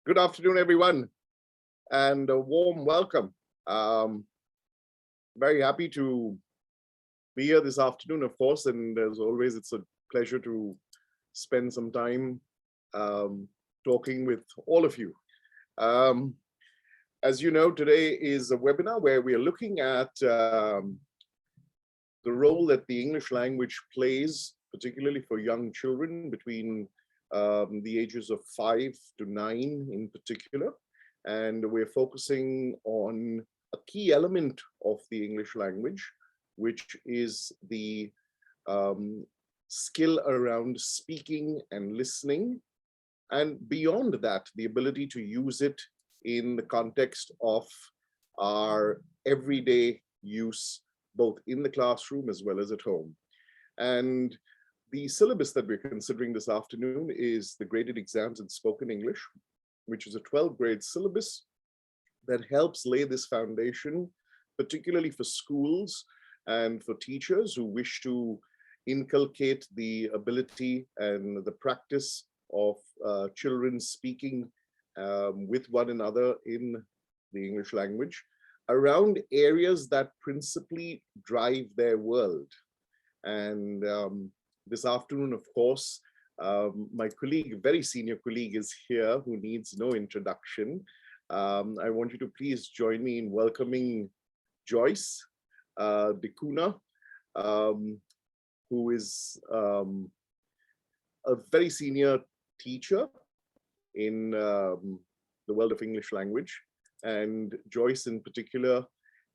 Good afternoon, everyone, and a warm welcome. Very happy to be here this afternoon, of course, and as always, it's a pleasure to spend some time talking with all of you. As you know, today is a webinar where we are looking at the role that the English language plays, particularly for young children between the ages of 5 to 9 in particular. And we're focusing on a key element of the English language, which is the skill around speaking and listening. And beyond that, the ability to use it in the context of our everyday use, both in the classroom as well as at home. And the syllabus that we're considering this afternoon is the Graded Exams in Spoken English, which is a 12-grade syllabus that helps lay this foundation, particularly for schools and for teachers who wish to inculcate the ability and the practice of children speaking with one another in the English language around areas that principally drive their world. And this afternoon, of course, my colleague, very senior colleague, is here who needs no introduction. I want you to please join me in welcoming Joyce Dekuna, who is a very senior teacher in the world of English language. And Joyce in particular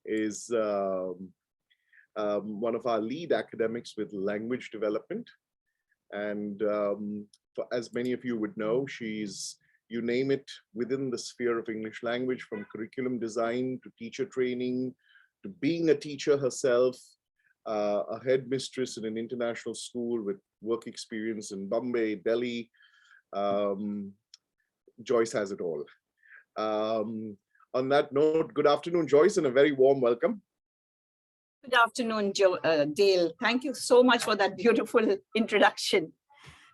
is one of our lead academics with language development. And as many of you would know, she's, you name it, within the sphere of English language, from curriculum design to teacher training, to being a teacher herself, a headmistress in an international school with work experience in Bombay, Delhi. Joyce has it all. On that note, good afternoon, Joyce, and a very warm welcome. Good afternoon, Dale. Thank you so much for that beautiful introduction.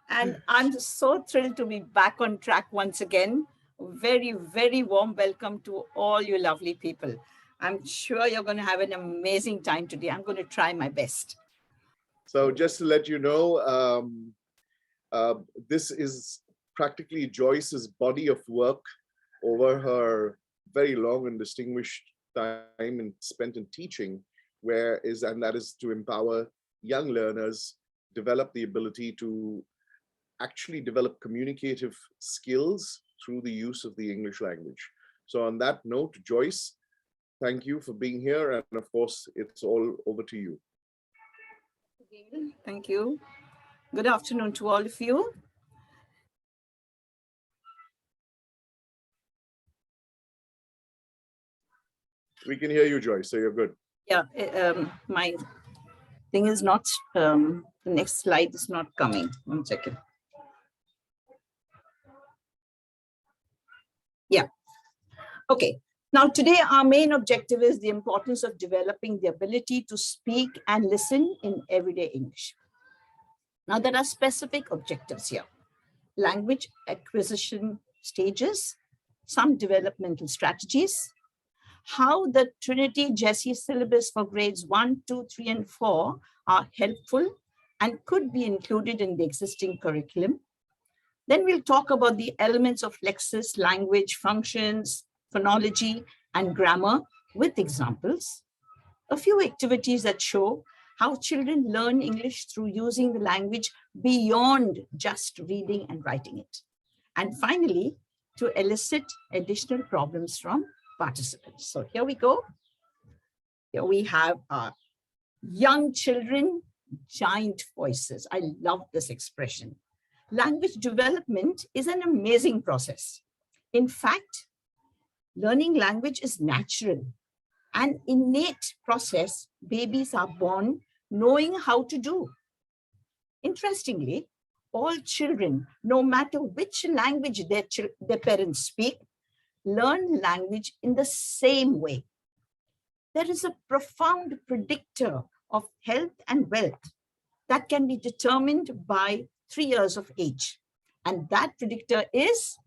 And I'm so thrilled to be back on track once again. Very, very warm welcome to all you lovely people. I'm sure you're going to have an amazing time today. I'm going to try my best. So just to let you know, this is practically Joyce's body of work over her very long and distinguished time spent in teaching, and that is to empower young learners, develop the ability to actually develop communicative skills through the use of the English language. So on that note, Joyce, thank you for being here. And of course, it's all over to you. Thank you. Good afternoon to all of you. We can hear you, Joyce, so you're good. Yeah, my thing is not, the next slide is not coming. 1 second. Yeah, okay. Now today our main objective is the importance of developing the ability to speak and listen in everyday English. Now there are specific objectives here. Language acquisition stages, some developmental strategies, how the Trinity Jesse syllabus for grades 1, 2, 3, and 4 are helpful and could be included in the existing curriculum. Then we'll talk about the elements of lexis, language, functions, phonology, and grammar with examples. A few activities that show how children learn English through using the language beyond just reading and writing it. And finally, to elicit additional problems from participants. So here we go. Here we have our young children, giant voices. I love this expression. Language development is an amazing process. In fact, learning language is natural, an innate process babies are born knowing how to do. Interestingly, all children, no matter which language their parents speak, learn language in the same way. There is a profound predictor of health and wealth that can be determined by 3 years of age. And that predictor is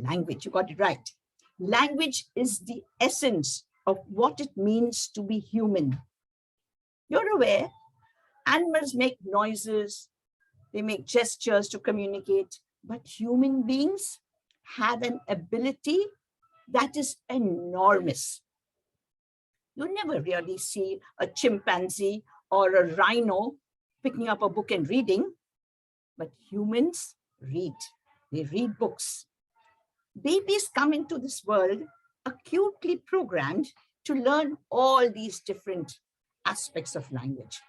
Language, you got it right. Language is the essence of what it means to be human. You're aware, animals make noises, they make gestures to communicate, but human beings have an ability that is enormous. You never really see a chimpanzee or a rhino picking up a book and reading, but humans read. They read books. Babies come into this world acutely programmed to learn all these different aspects of language.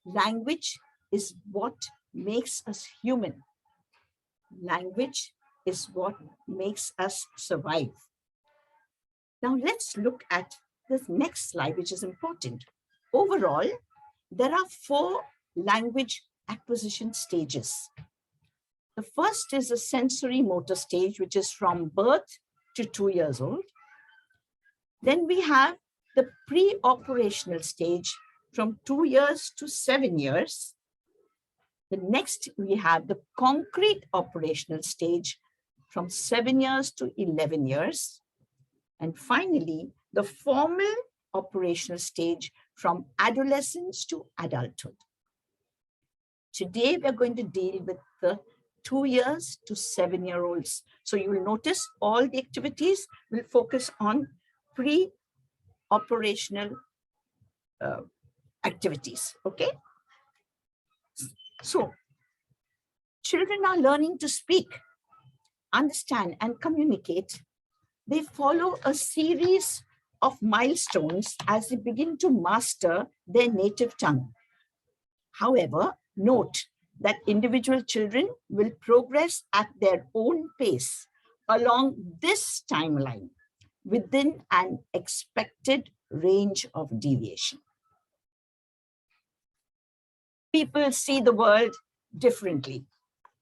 Language is what makes us human. Language is what makes us survive. Now let's look at the next slide, which is important. Overall, there are 4 language acquisition stages. The first is the sensory motor stage, which is from birth to 2 years old. Then we have the pre-operational stage from 2 years to 7 years. The next, we have the concrete operational stage from 7 years to 11 years. And finally, the formal operational stage from adolescence to adulthood. Today, we're going to deal with the 2 years to 7-year-olds. So you will notice all the activities will focus on pre-operational activities, okay? So children are learning to speak, understand, and communicate. They follow a series of milestones as they begin to master their native tongue. However, note that individual children will progress at their own pace along this timeline within an expected range of deviation. People see the world differently.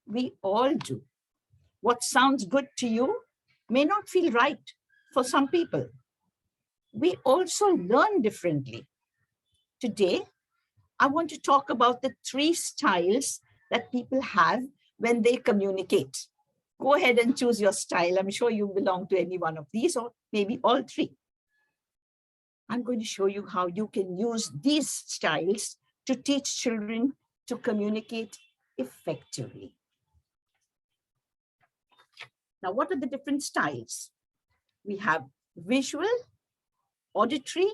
We all do. What sounds good to you may not feel right for some people. We also learn differently. Today, I want to talk about the 3 styles that people have when they communicate. Go ahead and choose your style. I'm sure you belong to any one of these or maybe all 3. I'm going to show you how you can use these styles to teach children to communicate effectively. Now, what are the different styles? We have visual, auditory,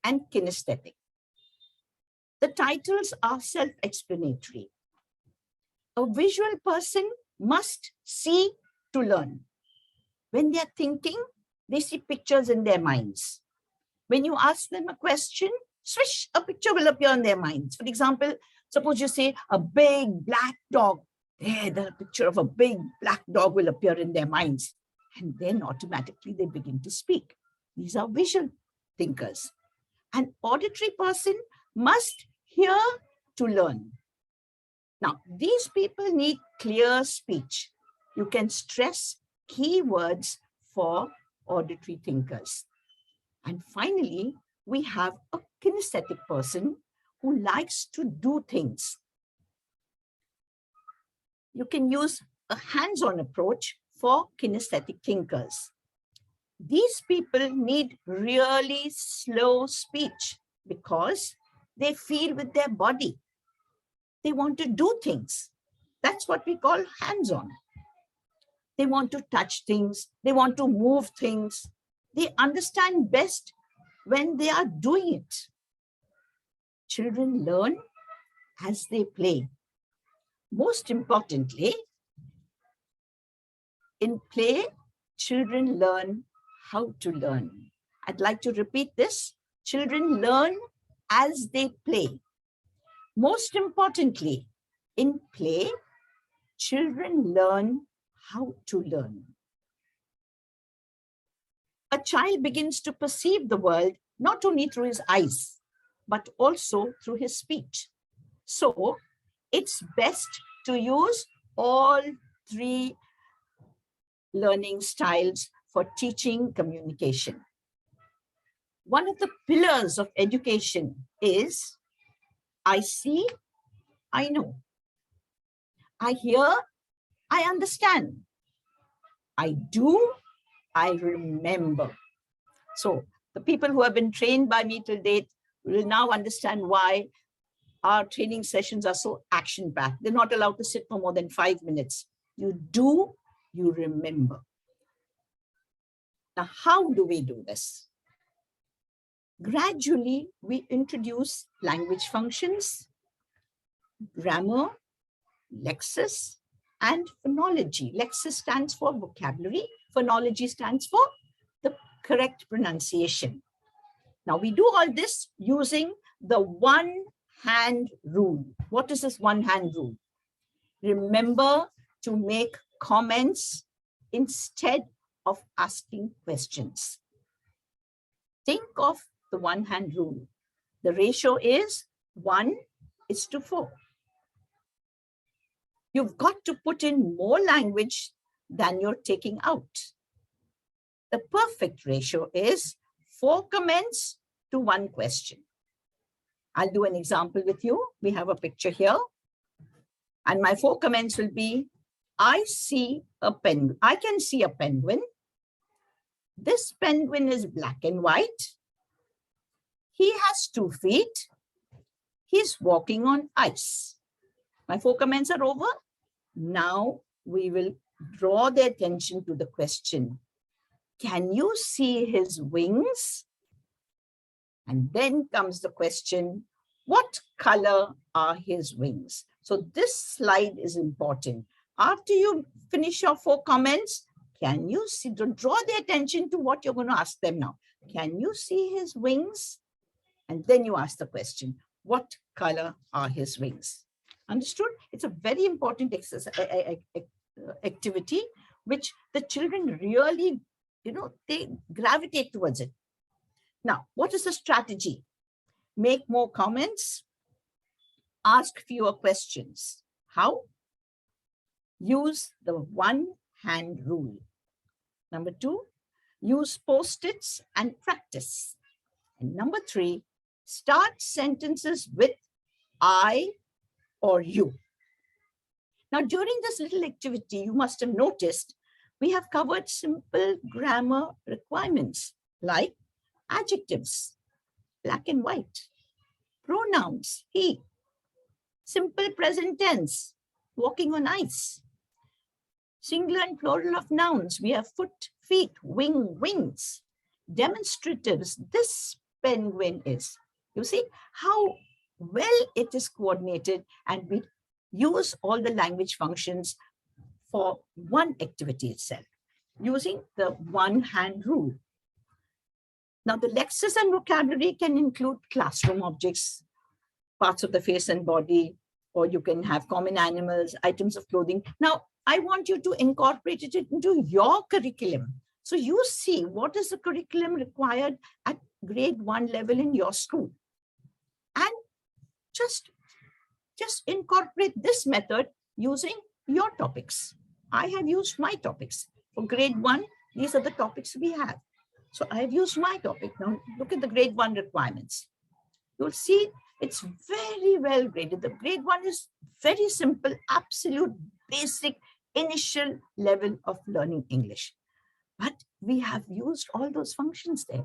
and kinesthetic. The titles are self-explanatory. A visual person must see to learn. When they are thinking, they see pictures in their minds. When you ask them a question, swish, a picture will appear in their minds. For example, suppose you say a big black dog. There, the picture of a big black dog will appear in their minds. And then automatically they begin to speak. These are visual thinkers. An auditory person must hear to learn. Now, these people need clear speech. You can stress key words for auditory thinkers. And finally, we have a kinesthetic person who likes to do things. You can use a hands-on approach for kinesthetic thinkers. These people need really slow speech because they feel with their body. They want to do things. That's what we call hands-on. They want to touch things. They want to move things. They understand best when they are doing it. Children learn as they play. Most importantly, in play, children learn how to learn. I'd like to repeat this. Children learn as they play. Most importantly, in play, children learn how to learn. A child begins to perceive the world not only through his eyes, but also through his speech. So it's best to use all 3 learning styles for teaching communication. One of the pillars of education is I see, I know. I hear, I understand. I do, I remember. So the people who have been trained by me till date will now understand why our training sessions are so action-packed. They're not allowed to sit for more than 5 minutes. You do, you remember. Now, how do we do this? Gradually, we introduce language functions, grammar, lexis, and phonology. Lexis stands for vocabulary. Phonology stands for the correct pronunciation. Now, we do all this using the one-hand rule. What is this one-hand rule? Remember to make comments instead of asking questions. Think of the one-hand rule. The ratio is 1:4. You've got to put in more language than you're taking out. The perfect ratio is 4 comments to 1 question. I'll do an example with you. We have a picture here. And my 4 comments will be, I see a penguin. I can see a penguin. This penguin is black and white. He has 2 feet. He's walking on ice. My 4 comments are over. Now we will draw their attention to the question. Can you see his wings? And then comes the question, what color are his wings? So this slide is important. After you finish your 4 comments, can you see, to draw their attention to what you're going to ask them now? Can you see his wings? And then you ask the question, what color are his wings? Understood? It's a very important activity, which the children really, they gravitate towards it. Now, what is the strategy? Make more comments, ask fewer questions. How? Use the one-hand rule. Number 2, use post-its and practice. And number 3, start sentences with I or you. Now, during this little activity, you must have noticed we have covered simple grammar requirements like adjectives, black and white, pronouns, he, simple present tense, walking on ice, singular and plural of nouns. We have foot, feet, wing, wings, demonstratives. This penguin is. You see how well it is coordinated, and we use all the language functions for one activity itself using the one-hand rule. Now, the lexis and vocabulary can include classroom objects, parts of the face and body, or you can have common animals, items of clothing. Now, I want you to incorporate it into your curriculum. So you see what is the curriculum required at grade 1 level in your school. And just incorporate this method using your topics. I have used my topics. For grade 1, these are the topics we have. So I have used my topic. Now look at the grade 1 requirements. You'll see it's very well graded. The grade 1 is very simple, absolute, basic, initial level of learning English. But we have used all those functions there.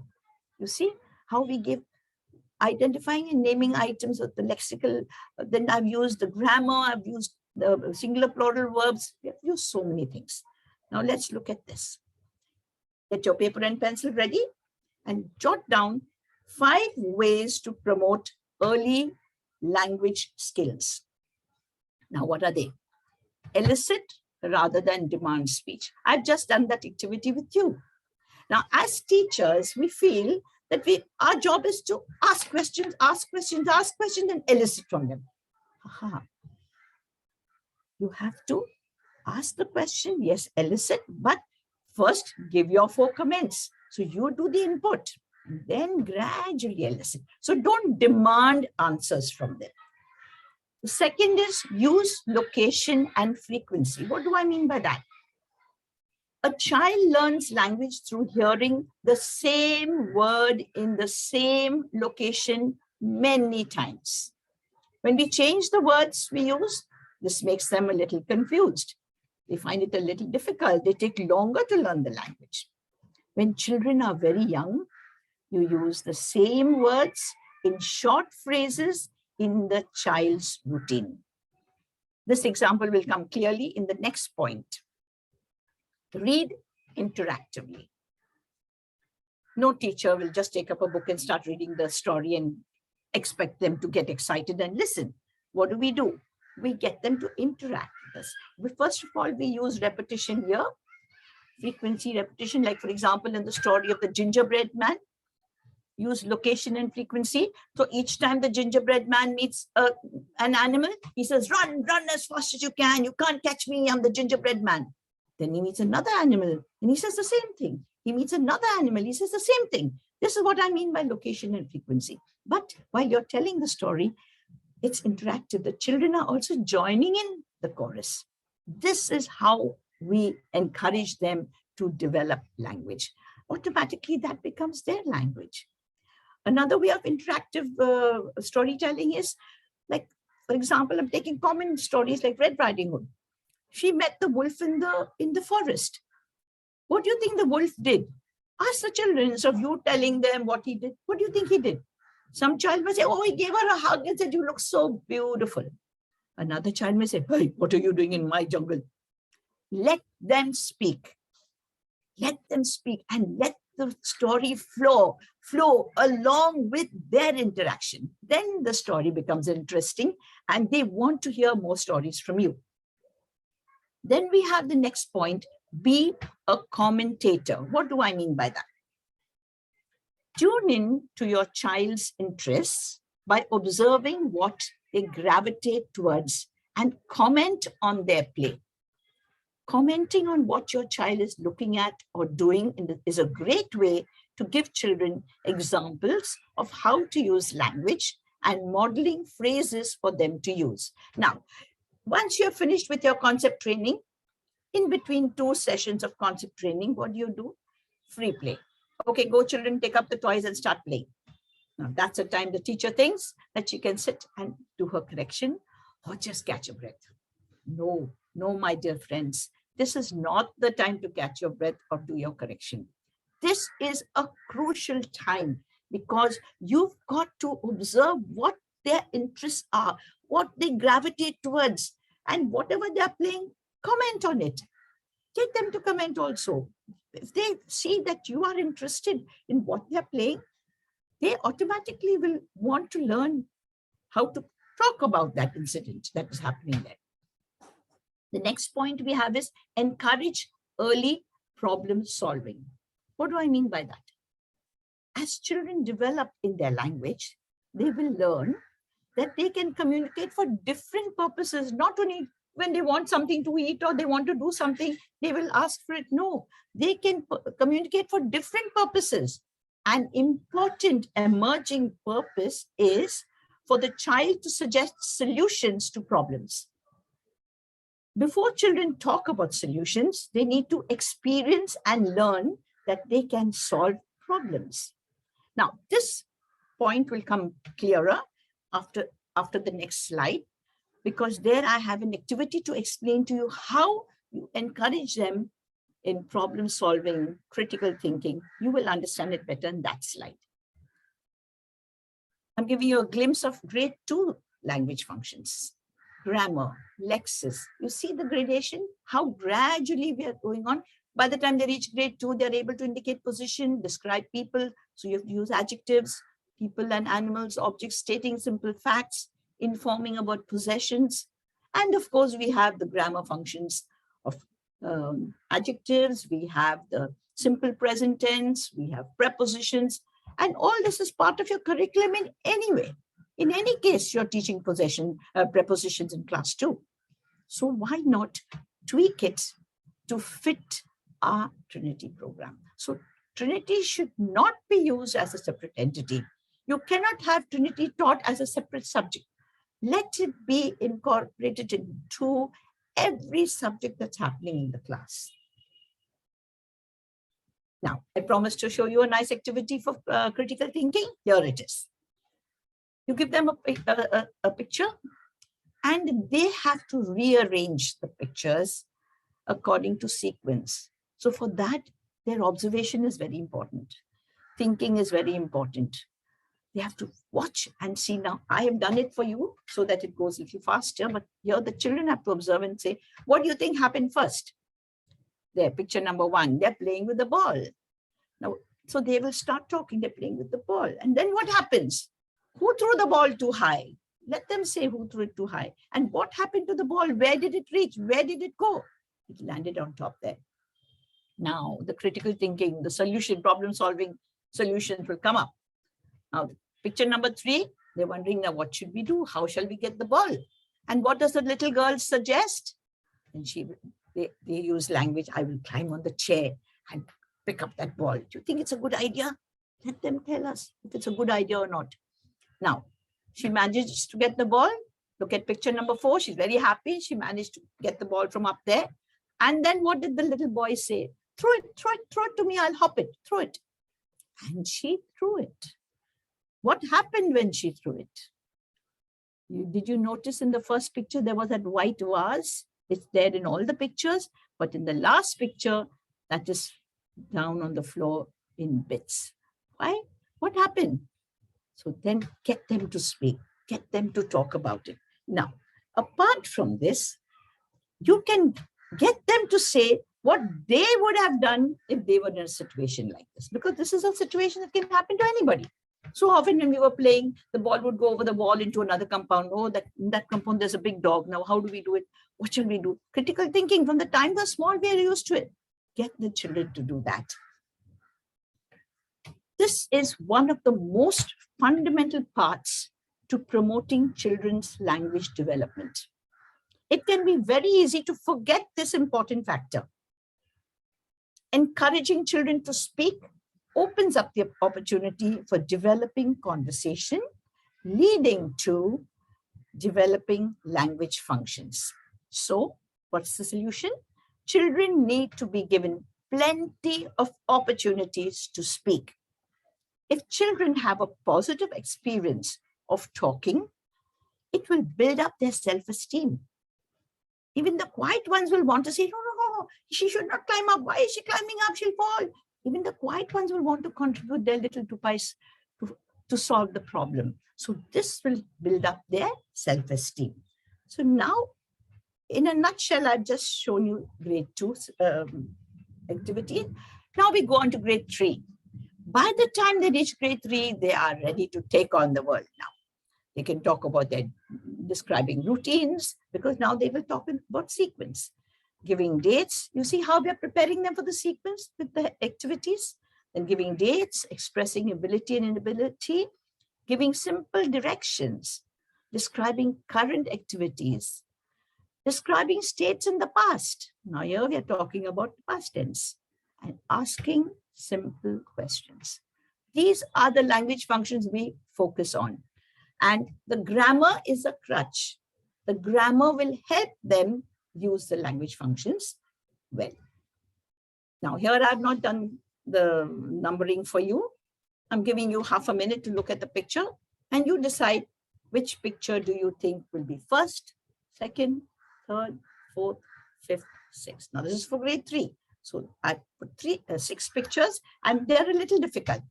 You see how we give identifying and naming items of the lexical. Then I've used the grammar, I've used the singular plural verbs. We have used so many things. Now let's look at this. Get your paper and pencil ready and jot down 5 ways to promote early language skills. Now, what are they? Elicit rather than demand speech. I've just done that activity with you. Now, as teachers, we feel that our job is to ask questions, and elicit from them. Aha. You have to ask the question, yes, elicit, but first give your 4 comments. So you do the input, and then gradually elicit. So don't demand answers from them. The second is use location and frequency. What do I mean by that? A child learns language through hearing the same word in the same location many times. When we change the words we use, this makes them a little confused. They find it a little difficult. They take longer to learn the language. When children are very young, you use the same words in short phrases in the child's routine. This example will come clearly in the next point. Read interactively. No teacher will just take up a book and start reading the story and expect them to get excited and listen. What do? We get them to interact with us. First of all, we use repetition here, frequency repetition, like for example, in the story of the gingerbread man, use location and frequency. So each time the gingerbread man meets an animal, he says, run as fast as you can. You can't catch me, I'm the gingerbread man. Then he meets another animal and he says the same thing. He meets another animal, he says the same thing. This is what I mean by location and frequency. But while you're telling the story, it's interactive. The children are also joining in the chorus. This is how we encourage them to develop language. Automatically, that becomes their language. Another way of interactive storytelling is, like, for example, I'm taking common stories like Red Riding Hood. She met the wolf in the forest. What do you think the wolf did? Ask the children, instead of you telling them what he did. What do you think he did? Some child may say, oh, he gave her a hug and said, you look so beautiful. Another child may say, hey, what are you doing in my jungle? Let them speak. Let them speak and let the story flow along with their interaction. Then the story becomes interesting and they want to hear more stories from you. Then we have the next point, be a commentator. What do I mean by that? Tune in to your child's interests by observing what they gravitate towards and comment on their play. Commenting on what your child is looking at or doing is a great way to give children examples of how to use language and modeling phrases for them to use. Now, once you're finished with your concept training, in between 2 sessions of concept training, what do? Free play. Okay, go children, take up the toys and start playing. Now, that's the time the teacher thinks that she can sit and do her correction or just catch a breath. No, my dear friends, this is not the time to catch your breath or do your correction. This is a crucial time because you've got to observe what their interests are, what they gravitate towards, and whatever they're playing, comment on it. Get them to comment also. If they see that you are interested in what they're playing, they automatically will want to learn how to talk about that incident that is happening there. The next point we have is encourage early problem solving. What do I mean by that? As children develop in their language, they will learn that they can communicate for different purposes, not only when they want something to eat or they want to do something, they will ask for it. No, they can communicate for different purposes. An important emerging purpose is for the child to suggest solutions to problems. Before children talk about solutions, they need to experience and learn that they can solve problems. Now, this point will come clearer after the next slide, because there I have an activity to explain to you how you encourage them in problem solving, critical thinking. You will understand it better in that slide. I'm giving you a glimpse of grade 2 language functions. Grammar, lexis. You see the gradation, how gradually we are going on. By the time they reach grade 2, they're able to indicate position, describe people. So you have to use adjectives, people and animals, objects, stating simple facts, informing about possessions. And of course, we have the grammar functions of adjectives. We have the simple present tense. We have prepositions. And all this is part of your curriculum in any way. In any case, you're teaching prepositions in class 2. So why not tweak it to fit our Trinity program? So Trinity should not be used as a separate entity. You cannot have Trinity taught as a separate subject. Let it be incorporated into every subject that's happening in the class. Now, I promised to show you a nice activity for critical thinking. Here it is. You give them a picture and they have to rearrange the pictures according to sequence. So for that, their observation is very important. Thinking is very important. They have to watch and see. Now, I have done it for you so that it goes a little faster, but here the children have to observe and say, what do you think happened first? There, picture number 1, they're playing with the ball. Now, so they will start talking, they're playing with the ball. And then what happens? Who threw the ball too high? Let them say who threw it too high. And what happened to the ball? Where did it reach? Where did it go? It landed on top there. Now, the critical thinking, the solution, problem solving solutions will come up. Now, picture number 3, they're wondering now, what should we do? How shall we get the ball? And what does the little girl suggest? And they use language, I will climb on the chair and pick up that ball. Do you think it's a good idea? Let them tell us if it's a good idea or not. Now, she manages to get the ball. Look at picture number 4. She's very happy. She managed to get the ball from up there. And then what did the little boy say? Throw it to me. I'll hop it. Throw it. And she threw it. What happened when she threw it? Did you notice in the first picture, there was that white vase? It's there in all the pictures. But in the last picture, that is down on the floor in bits. Why? What happened? So then get them to speak, get them to talk about it. Now, apart from this, you can get them to say what they would have done if they were in a situation like this, because this is a situation that can happen to anybody. So often when we were playing, the ball would go over the wall into another compound. Oh, in that compound, there's a big dog. Now, how do we do it? What shall we do? Critical thinking, from the time they're small, we are used to it. Get the children to do that. This is one of the most fundamental parts to promoting children's language development. It can be very easy to forget this important factor. Encouraging children to speak opens up the opportunity for developing conversation, leading to developing language functions. So, what's the solution? Children need to be given plenty of opportunities to speak. If children have a positive experience of talking, it will build up their self-esteem. Even the quiet ones will want to say, no, she should not climb up. Why is she climbing up? She'll fall. Even the quiet ones will want to contribute their little two pies to solve the problem. So this will build up their self-esteem. So now, in a nutshell, I've just shown you grade 2 activity. Now we go on to grade 3. By the time they reach grade 3, they are ready to take on the world now. They can talk about their describing routines, because now they will talk about sequence. Giving dates, you see how we are preparing them for the sequence with the activities. Then giving dates, expressing ability and inability, giving simple directions, describing current activities, describing states in the past. Now here we are talking about past tense, and asking simple questions. These are the language functions we focus on. And the grammar is a crutch. The grammar will help them use the language functions well. Now here I've not done the numbering for you. I'm giving you half a minute to look at the picture, and you decide which picture do you think will be first, second, third, fourth, fifth, sixth. Now this is for grade 3. So I put 6 pictures, and they're a little difficult.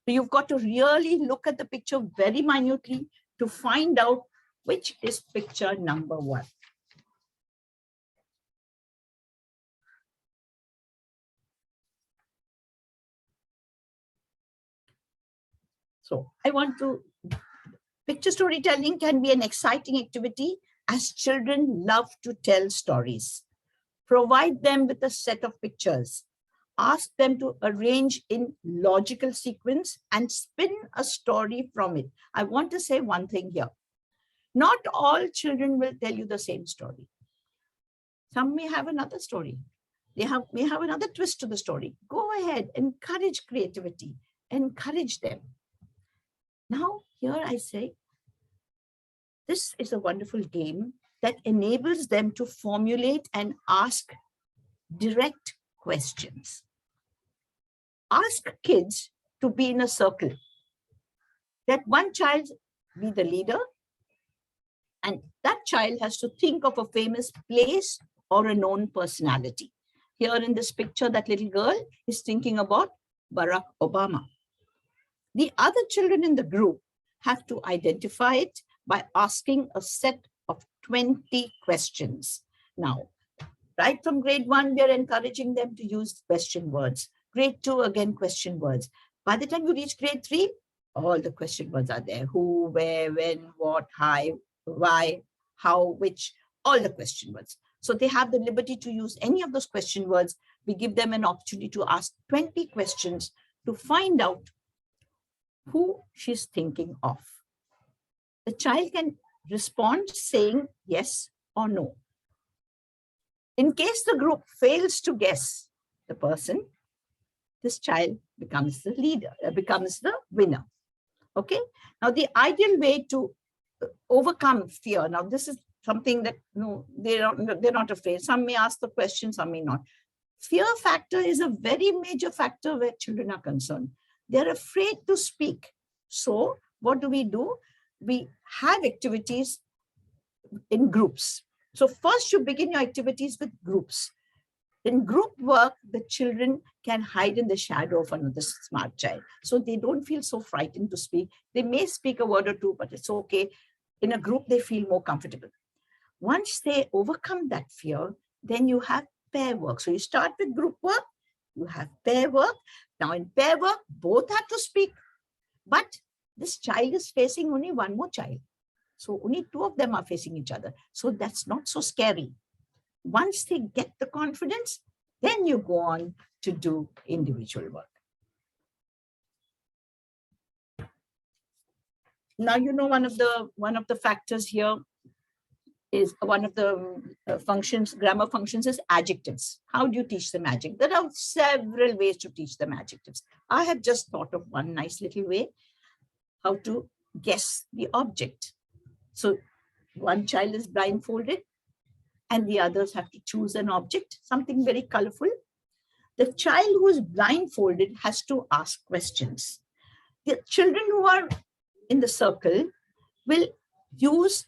So you've got to really look at the picture very minutely to find out which is picture number 1. So picture storytelling can be an exciting activity, as children love to tell stories. Provide them with a set of pictures. Ask them to arrange in logical sequence and spin a story from it. I want to say one thing here. Not all children will tell you the same story. Some may have another story. They may have another twist to the story. Go ahead, encourage creativity, encourage them. Now, here I say, this is a wonderful game that enables them to formulate and ask direct questions. Ask kids to be in a circle. Let one child be the leader, and that child has to think of a famous place or a known personality. Here in this picture, that little girl is thinking about Barack Obama. The other children in the group have to identify it by asking a set of 20 questions. Now, right from grade 1, we are encouraging them to use question words. Grade 2, again, question words. By the time you reach grade 3, all the question words are there. Who, where, when, what, why, how, which, all the question words. So they have the liberty to use any of those question words. We give them an opportunity to ask 20 questions to find out who she's thinking of. The child can respond saying yes or no. In case the group fails to guess the person, this child becomes the leader, becomes the winner. Okay. Now, the ideal way to overcome fear. Now, this is something that they're not afraid. Some may ask the question, some may not. Fear factor is a very major factor where children are concerned. They're afraid to speak. So what do? We have activities in groups. So first you begin your activities with groups. In group work, the children can hide in the shadow of another smart child. So they don't feel so frightened to speak. They may speak a word or two, but it's okay. In a group, they feel more comfortable. Once they overcome that fear, then you have pair work. So you start with group work, you have pair work. Now in pair work, both have to speak, but this child is facing only one more child. So only two of them are facing each other. So that's not so scary. Once they get the confidence, then you go on to do individual work. Now, you know, one of the factors here is one of the functions, grammar functions, is adjectives. How do you teach them adjectives? There are several ways to teach them adjectives. I have just thought of one nice little way, how to guess the object. So one child is blindfolded and the others have to choose an object, something very colorful. The child who is blindfolded has to ask questions. The children who are in the circle will use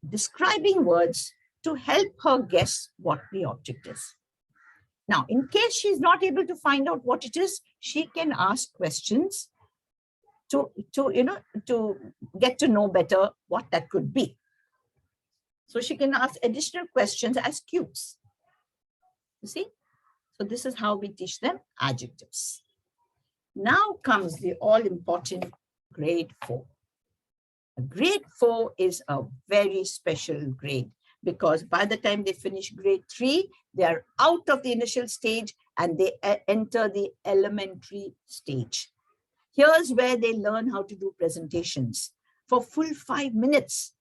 describing words to help her guess what the object is. Now, in case she's not able to find out what it is, she can ask questions to get to know better what that could be. So she can ask additional questions as cues. You see? So this is how we teach them adjectives. Now comes the all-important grade 4. Grade 4 is a very special grade because by the time they finish grade 3, they are out of the initial stage and they enter the elementary stage. Here's where they learn how to do presentations for full 5 minutes.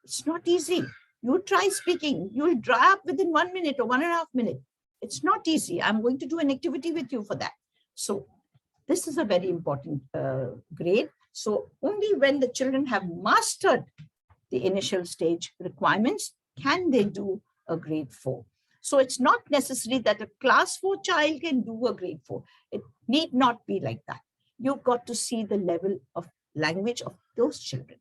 It's not easy. You try speaking, you'll dry up within 1 minute or 1.5 minutes. It's not easy. I'm going to do an activity with you for that. So this is a very important grade. So only when the children have mastered the initial stage requirements can they do a grade 4. So it's not necessary that a class 4 child can do a grade 4. It need not be like that. You've got to see the level of language of those children.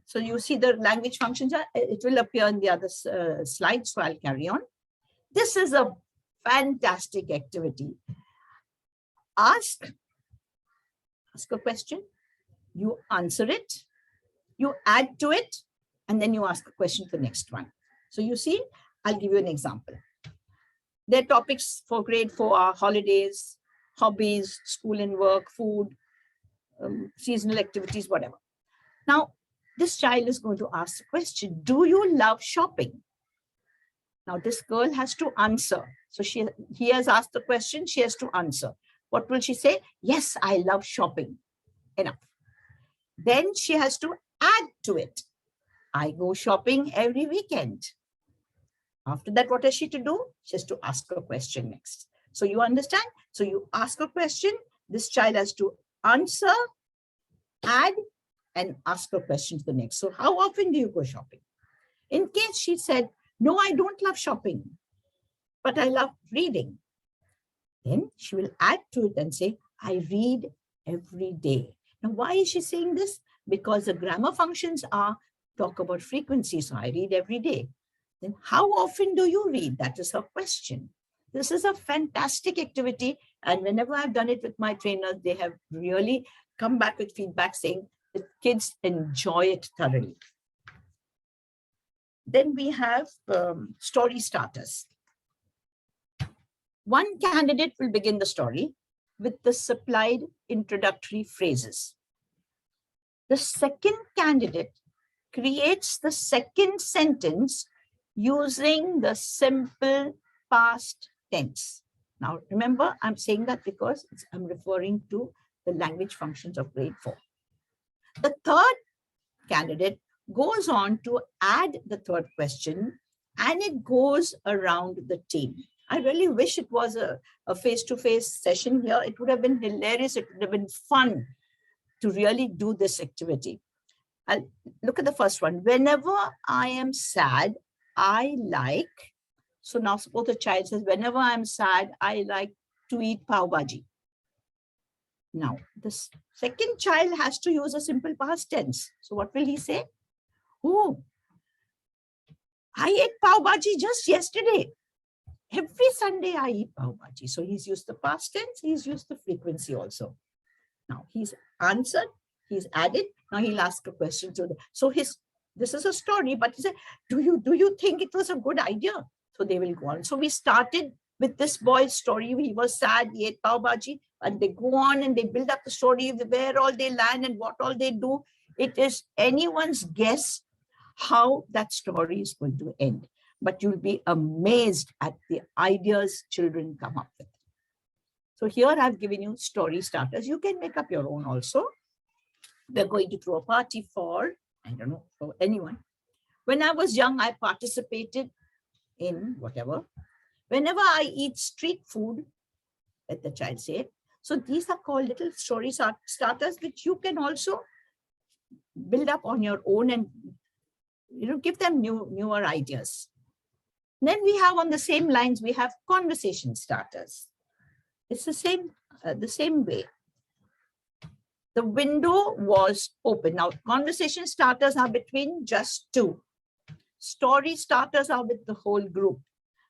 So you see the language functions, it will appear in the other slides, so I'll carry on. This is a fantastic activity. Ask a question, you answer it, you add to it, and then you ask a question for the next one. So you see, I'll give you an example. Their topics for grade 4 are holidays, hobbies, school and work, food, seasonal activities, whatever. Now, this child is going to ask the question, do you love shopping? Now, this girl has to answer. So he has asked the question, she has to answer. What will she say? Yes, I love shopping. Enough. Then she has to add to it. I go shopping every weekend. After that, what has she to do? She has to ask a question next. So you understand? So you ask a question, this child has to answer, add, and ask a question to the next. So how often do you go shopping? In case she said, no, I don't love shopping, but I love reading. Then she will add to it and say, I read every day. Now, why is she saying this? Because the grammar functions are talk about frequency. So I read every day. Then how often do you read? That is her question. This is a fantastic activity. And whenever I've done it with my trainers, they have really come back with feedback saying the kids enjoy it thoroughly. Then we have story starters. One candidate will begin the story with the supplied introductory phrases. The second candidate creates the second sentence using the simple past tense. Now, remember, I'm saying that because I'm referring to the language functions of grade 4. The third candidate goes on to add the third question, and it goes around the team. I really wish it was a face-to-face session here. It would have been hilarious. It would have been fun to really do this activity. I'll look at the first one. Whenever I am sad, I like. So now suppose the child says, whenever I'm sad, I like to eat pav bhaji. Now, the second child has to use a simple past tense. So what will he say? Oh, I ate pav bhaji just yesterday. Every Sunday I eat pav bhaji. So he's used the past tense, he's used the frequency also. Now he's answered, he's added. Now he'll ask a question to the, so this is a story, but he said, do you think it was a good idea? So they will go on. So we started with this boy's story. He was sad, he ate pav bhaji, and they go on and they build up the story of where all they land and what all they do. It is anyone's guess how that story is going to end. But you'll be amazed at the ideas children come up with. So here I've given you story starters. You can make up your own also. We're going to throw a party for, I don't know, for anyone. When I was young, I participated in whatever. Whenever I eat street food, let the child say. So these are called little story starters, which you can also build up on your own and give them newer ideas. Then we have on the same lines, we have conversation starters. It's the same way. The window was open. Now, conversation starters are between just two. Story starters are with the whole group,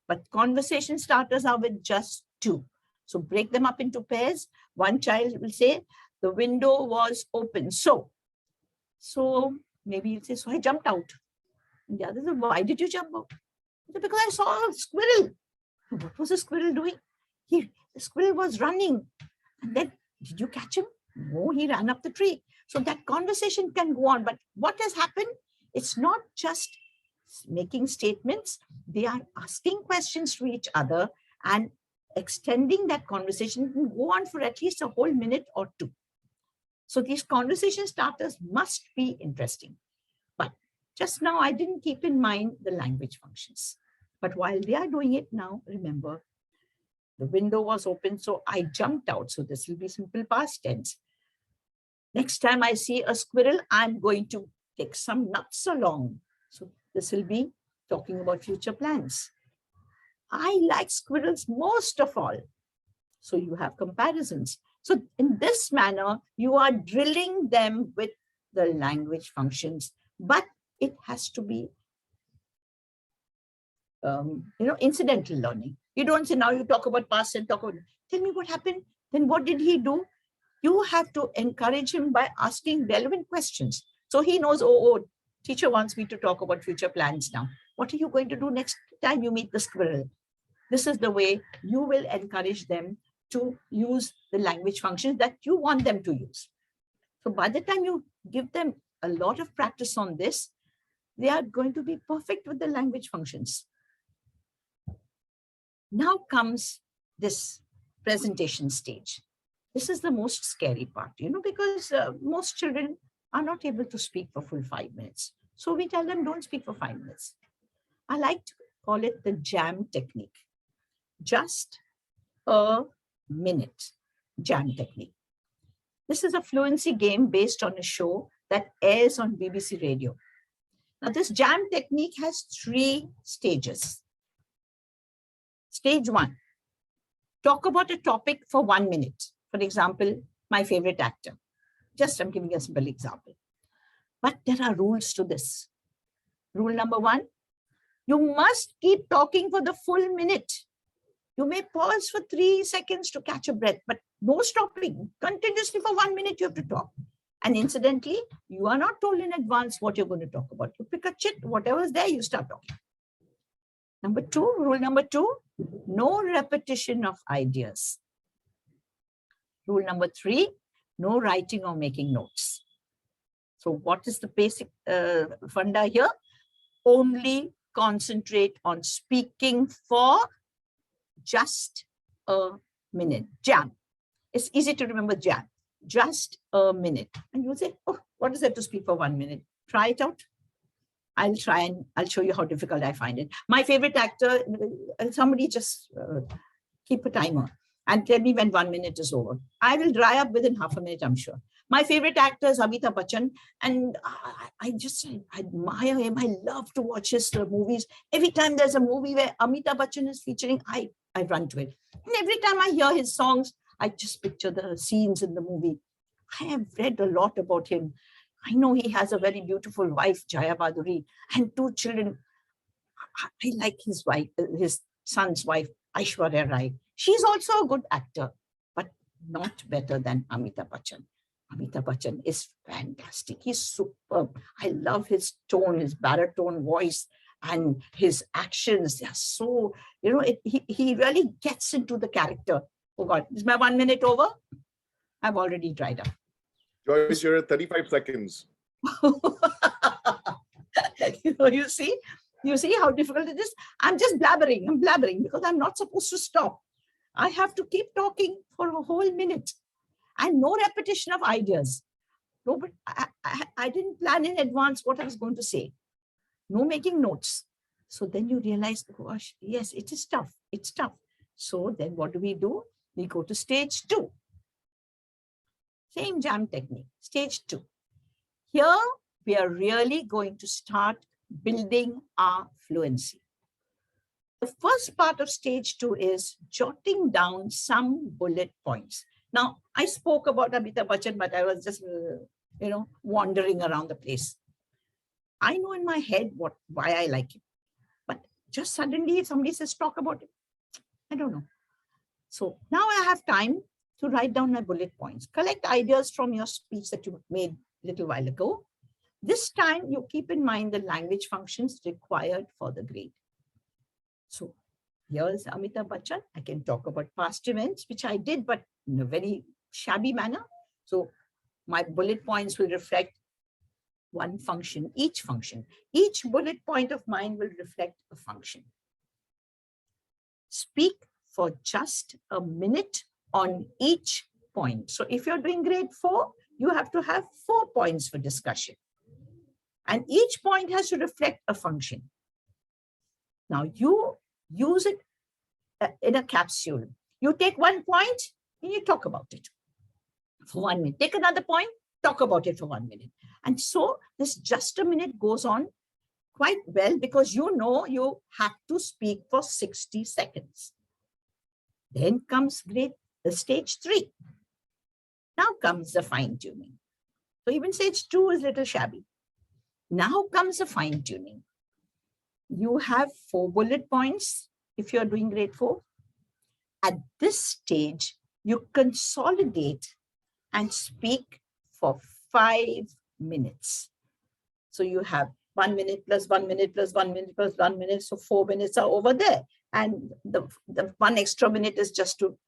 but conversation starters are with just two. So break them up into pairs. One child will say, the window was open. So maybe you'll say, so I jumped out. And the other says, why did you jump out? Because I saw a squirrel. What was the squirrel doing? The squirrel was running. And then, did you catch him? No, he ran up the tree. So that conversation can go on. But what has happened? It's not just making statements. They are asking questions to each other and extending that conversation can go on for at least a whole minute or two. So these conversation starters must be interesting. But just now, I didn't keep in mind the language functions. But while they are doing it now, remember, the window was open, so I jumped out. So this will be simple past tense. Next time I see a squirrel, I'm going to take some nuts along. So this will be talking about future plans. I like squirrels most of all. So you have comparisons. So in this manner, you are drilling them with the language functions, but it has to be, incidental learning. You don't say, now you talk about past and talk about, tell me what happened. Then what did he do? You have to encourage him by asking relevant questions. So he knows, oh, teacher wants me to talk about future plans now. What are you going to do next time you meet the squirrel? This is the way you will encourage them to use the language functions that you want them to use. So by the time you give them a lot of practice on this, they are going to be perfect with the language functions. Now comes this presentation stage. This is the most scary part, because most children are not able to speak for full 5 minutes. So we tell them, don't speak for 5 minutes. I like to call it the jam technique. Just a minute jam technique. This is a fluency game based on a show that airs on BBC Radio. Now, this jam technique has 3 stages. Stage 1, talk about a topic for 1 minute. For example, my favorite actor. Just I'm giving a simple example. But there are rules to this. Rule number 1, You must keep talking for the full minute. You may pause for 3 seconds to catch a breath, but no stopping. Continuously for 1 minute, you have to talk. And incidentally, you are not told in advance what you're going to talk about. You pick a chit, whatever's there, you start talking. Rule number two, no repetition of ideas. Rule number 3, no writing or making notes. So what is the basic funda here? Only concentrate on speaking for just a minute. Jam. It's easy to remember jam. Just a minute. And you'll say, oh, what is that to speak for 1 minute? Try it out. I'll try and I'll show you how difficult I find it. My favorite actor, somebody just keep a timer and tell me when 1 minute is over. I will dry up within half a minute, I'm sure. My favorite actor is Amitabh Bachchan, and I just admire him. I love to watch his movies. Every time there's a movie where Amitabh Bachchan is featuring, I run to it. And every time I hear his songs, I just picture the scenes in the movie. I have read a lot about him. I know he has a very beautiful wife, Jaya Baduri, and 2 children. I like his wife, his son's wife, Aishwarya Rai. She's also a good actor, but not better than Amitabh Bachchan. Amitabh Bachchan is fantastic. He's superb. I love his tone, his baritone voice, and his actions. They are so, he really gets into the character. Oh God, is my 1 minute over? I've already dried up. Joyce, you're at 35 seconds. You see how difficult it is? I'm just blabbering. I'm blabbering because I'm not supposed to stop. I have to keep talking for a whole minute. And no repetition of ideas. No, but I didn't plan in advance what I was going to say. No making notes. So then you realize, gosh, yes, it is tough. It's tough. So then what do? We go to stage 2. Same jam technique, stage 2. Here, we are really going to start building our fluency. The first part of stage 2 is jotting down some bullet points. Now, I spoke about Amitabh Bachchan, but I was just, wandering around the place. I know in my head why I like him. But just suddenly, if somebody says, talk about it, I don't know. So now I have time to write down my bullet points. Collect ideas from your speech that you made a little while ago. This time, you keep in mind the language functions required for the grade. So here is Amitabh Bachchan. I can talk about past events, which I did, but in a very shabby manner. So my bullet points will reflect one function, each function. Each bullet point of mine will reflect a function. Speak for just a minute on each point. So if you're doing grade 4, you have to have 4 points for discussion. And each point has to reflect a function. Now you use it in a capsule. You take 1 point and you talk about it for 1 minute. Take another point, talk about it for 1 minute. And so this just a minute goes on quite well because you have to speak for 60 seconds. Then comes stage 3. Now comes the fine tuning. So even stage 2 is a little shabby. Now comes the fine tuning. You have 4 bullet points if you're doing grade 4. At this stage, you consolidate and speak for 5 minutes. So you have 1 minute plus 1 minute plus 1 minute plus 1 minute. So 4 minutes are over there. And the 1 extra minute is just to,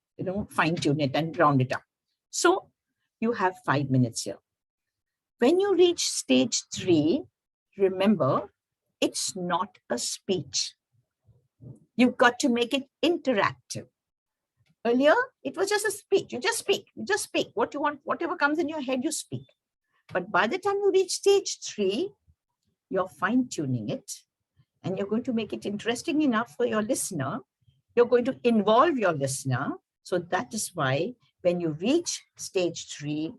fine tune it and round it up. So you have 5 minutes here. When you reach stage 3, remember, it's not a speech. You've got to make it interactive. Earlier, it was just a speech. You just speak. You just speak. What you want, whatever comes in your head, you speak. But by the time you reach stage 3, you're fine-tuning it. And you're going to make it interesting enough for your listener. You're going to involve your listener. So that is why when you reach stage 3,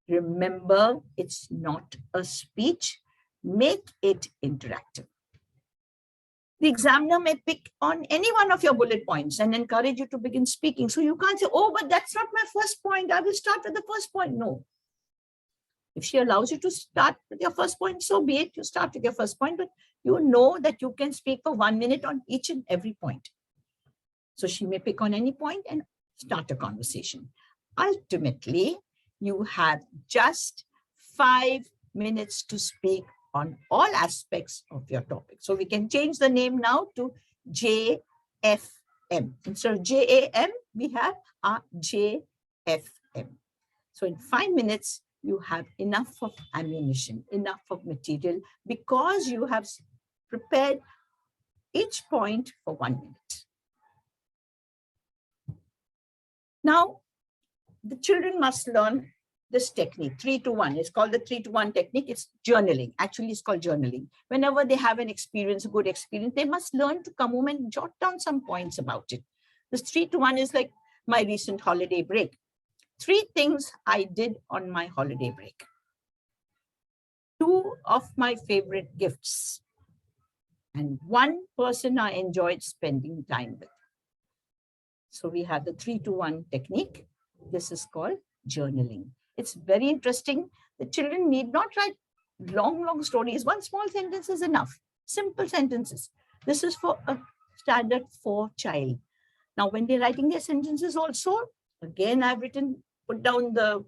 remember, it's not a speech. Make it interactive. The examiner may pick on any one of your bullet points and encourage you to begin speaking. So you can't say, oh, but that's not my first point. I will start with the first point. No. If she allows you to start with your first point, so be it. You start with your first point, but you know that you can speak for 1 minute on each and every point. So she may pick on any point and start a conversation. Ultimately, you have just 5 minutes to speak on all aspects of your topic. So we can change the name now to JFM. Instead of JAM, we have a JFM. So in 5 minutes, you have enough of ammunition, enough of material, because you have prepared each point for 1 minute. Now, the children must learn this technique, 3 to 1. It's called the 3 to 1 technique. It's journaling. Actually, it's called journaling. Whenever they have an experience, a good experience, they must learn to come home and jot down some points about it. This 3 to 1 is like my recent holiday break. 3 things I did on my holiday break. 2 of my favorite gifts. And 1 person I enjoyed spending time with. So we have the 3 to 1 technique. This is called journaling. It's very interesting. The children need not write long stories. 1 small sentence is enough. Simple sentences. This is for a standard 4 child. Now, when they're writing their sentences also, again, I've put down the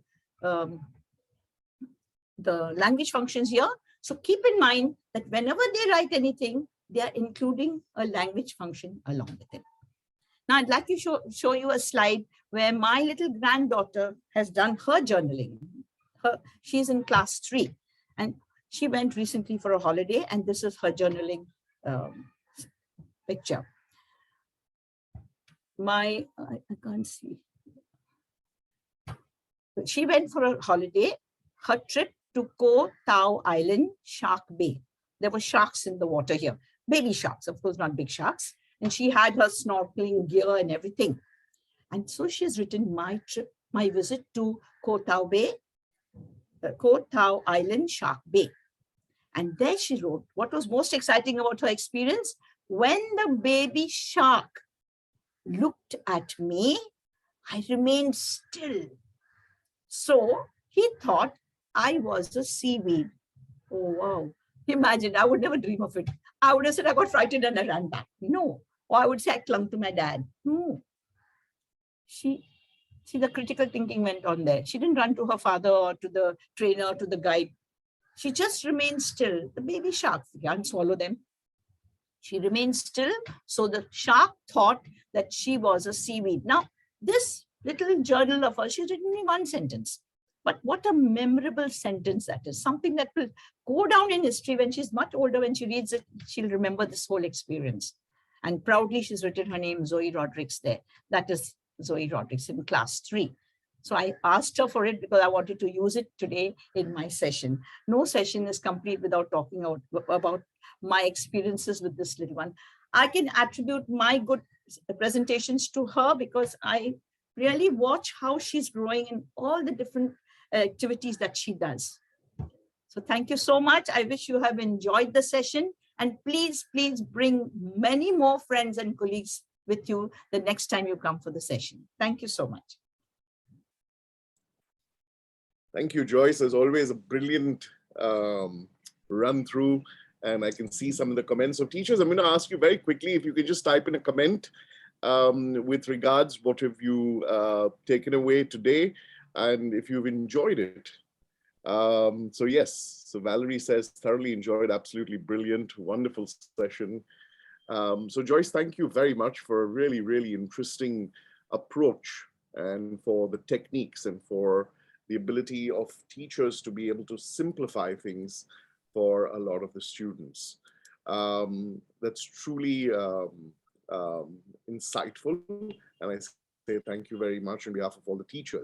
language functions here. So keep in mind that whenever they write anything, they are including a language function along with it. Now, I'd like to show you a slide where my little granddaughter has done her journaling. She's in class 3, and she went recently for a holiday, and this is her journaling picture. I can't see. She went for a holiday, her trip to Koh Tao Island, Shark Bay. There were sharks in the water here, baby sharks, of course, not big sharks. And she had her snorkeling gear and everything. And so she's written my trip, my visit to Koh Tao Island, Shark Bay. And there she wrote, what was most exciting about her experience? When the baby shark looked at me, I remained still. So he thought I was a seaweed. Oh, wow. Imagine, I would never dream of it. I would have said I got frightened and I ran back. No. Or I would say I clung to my dad. No. See, the critical thinking went on there. She didn't run to her father or to the trainer, to the guide. She just remained still. The baby sharks, you can't swallow them. She remained still. So the shark thought that she was a seaweed. Now, this little journal of hers, she's written only 1 sentence. But what a memorable sentence that is. Something that will go down in history. When she's much older, when she reads it, she'll remember this whole experience. And proudly, she's written her name, Zoe Rodriguez, there. That is Zoe Rodriguez in class 3. So I asked her for it because I wanted to use it today in my session. No session is complete without talking about my experiences with this little one. I can attribute my good presentations to her because I really watch how she's growing in all the different activities that she does. So thank you so much. I wish you have enjoyed the session. And please bring many more friends and colleagues with you the next time you come for the session. Thank you so much. Thank you, Joyce. As always, a brilliant run through. And I can see some of the comments. So teachers, I'm going to ask you very quickly if you could just type in a comment with regards what have you taken away today and if you've enjoyed it. So yes, so Valerie says thoroughly enjoyed, absolutely brilliant, wonderful session. So Joyce, thank you very much for a really, really interesting approach and for the techniques and for the ability of teachers to be able to simplify things for a lot of the students. That's truly insightful. And I say thank you very much on behalf of all the teachers.